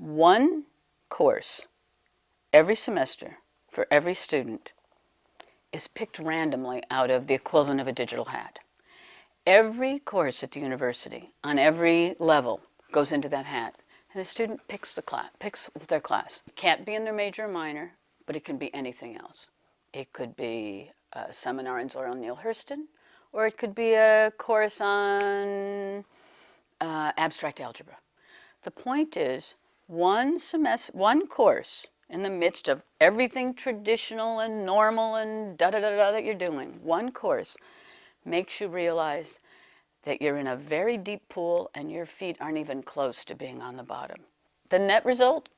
One course every semester for every student is picked randomly out of the equivalent of a digital hat. Every course at the university on every level goes into that hat, and the student picks their class. It can't be in their major or minor, but it can be anything else. It could be a seminar in Zora Neale Hurston, or it could be a course on abstract algebra. The point is, one course in the midst of everything traditional and normal and da-da-da-da that you're doing, one course makes you realize that you're in a very deep pool and your feet aren't even close to being on the bottom. The net result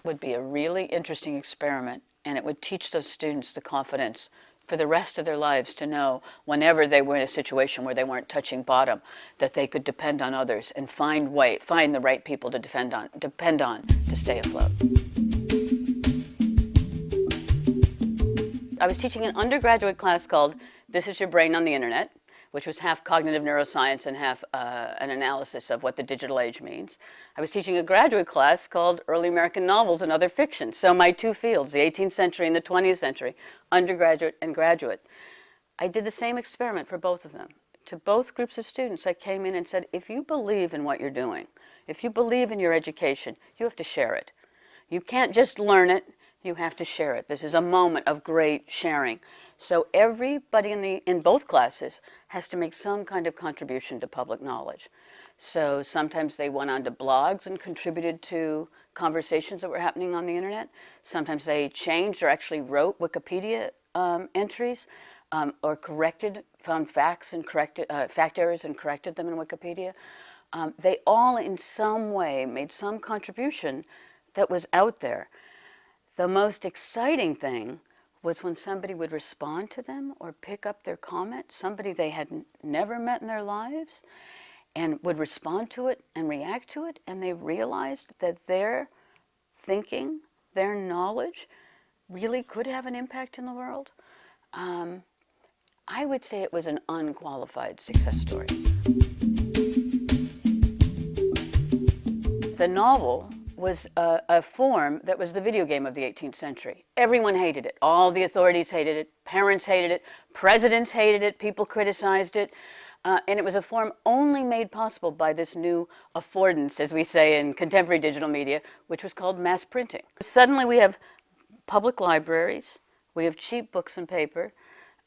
would be a really interesting experiment, and it would teach those students the confidence for the rest of their lives to know whenever they were in a situation where they weren't touching bottom, that they could depend on others and find the right people to depend on to stay afloat. I was teaching an undergraduate class called This Is Your Brain on the Internet, which was half cognitive neuroscience and half an analysis of what the digital age means. I was teaching a graduate class called Early American Novels and Other Fiction. So my two fields, the 18th century and the 20th century, undergraduate and graduate. I did the same experiment for both of them. To both groups of students, I came in and said, if you believe in what you're doing, if you believe in your education, you have to share it. You can't just learn it, you have to share it. This is a moment of great sharing. So everybody in both classes has to make some kind of contribution to public knowledge. So sometimes they went onto blogs and contributed to conversations that were happening on the internet. Sometimes they changed or actually wrote Wikipedia entries or found facts and fact errors and corrected them in Wikipedia. They all in some way made some contribution that was out there. The most exciting thing was when somebody would respond to them or pick up their comment, somebody they had never met in their lives, and would respond to it and react to it, and they realized that their thinking, their knowledge, really could have an impact in the world. I would say it was an unqualified success story. The novel was a form that was the video game of the 18th century. Everyone hated it. All the authorities hated it. Parents hated it. Presidents hated it. People criticized it. And it was a form only made possible by this new affordance, as we say in contemporary digital media, which was called mass printing. Suddenly we have public libraries. We have cheap books and paper.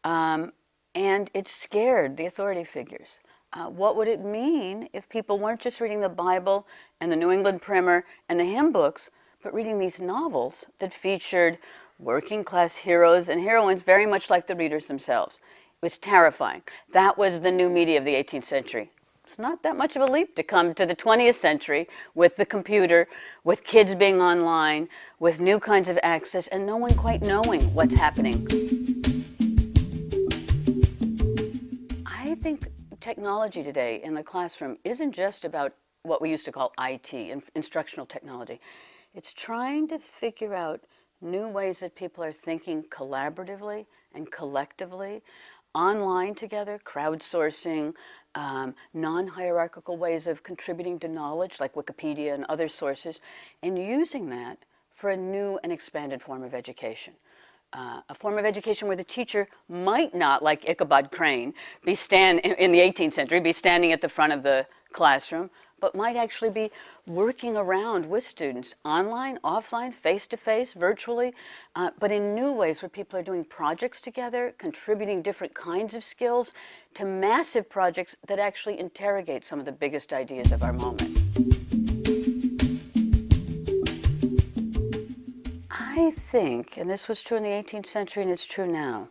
And it scared the authority figures. What would it mean if people weren't just reading the Bible and the New England Primer and the hymn books, but reading these novels that featured working class heroes and heroines very much like the readers themselves? It was terrifying. That was the new media of the 18th century. It's not that much of a leap to come to the 20th century with the computer, with kids being online, with new kinds of access, and no one quite knowing what's happening. I think technology today in the classroom isn't just about what we used to call IT, instructional technology. It's trying to figure out new ways that people are thinking collaboratively and collectively, online together, crowdsourcing, non-hierarchical ways of contributing to knowledge like Wikipedia and other sources, and using that for a new and expanded form of education. A form of education where the teacher might not, like Ichabod Crane, in the 18th century, be standing at the front of the classroom, but might actually be working around with students, online, offline, face-to-face, virtually, but in new ways where people are doing projects together, contributing different kinds of skills to massive projects that actually interrogate some of the biggest ideas of our moment. I think, and this was true in the 18th century and it's true now,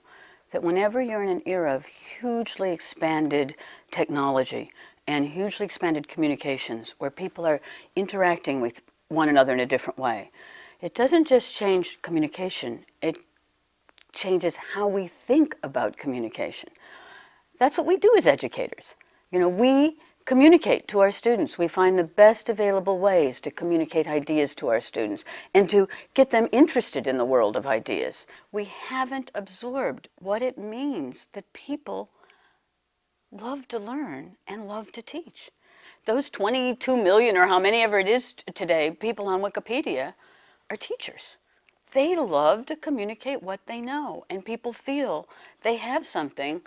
that whenever you're in an era of hugely expanded technology and hugely expanded communications where people are interacting with one another in a different way, it doesn't just change communication, it changes how we think about communication. That's what we do as educators. You know, we communicate to our students. We find the best available ways to communicate ideas to our students and to get them interested in the world of ideas. We haven't absorbed what it means that people love to learn and love to teach. those 22 million or how many ever it is today, people on Wikipedia are teachers. They love to communicate what they know, and people feel they have something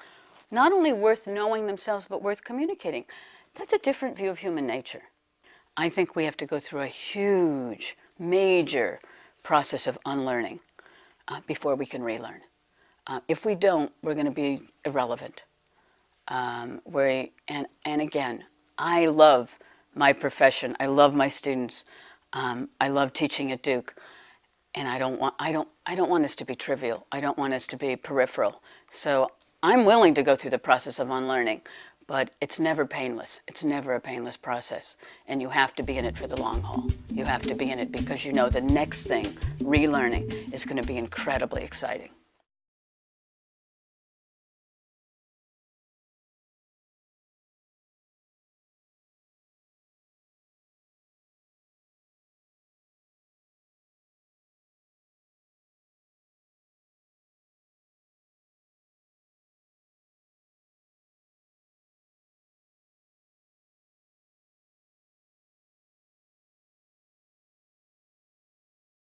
not only worth knowing themselves, but worth communicating. That's a different view of human nature. I think we have to go through a huge, major process of unlearning before we can relearn. If we don't, we're going to be irrelevant. And again, I love my profession. I love my students. I love teaching at Duke, and I don't want this to be trivial. I don't want us to be peripheral. So I'm willing to go through the process of unlearning, but it's never painless. It's never a painless process, and you have to be in it for the long haul. You have to be in it because you know the next thing, relearning, is going to be incredibly exciting.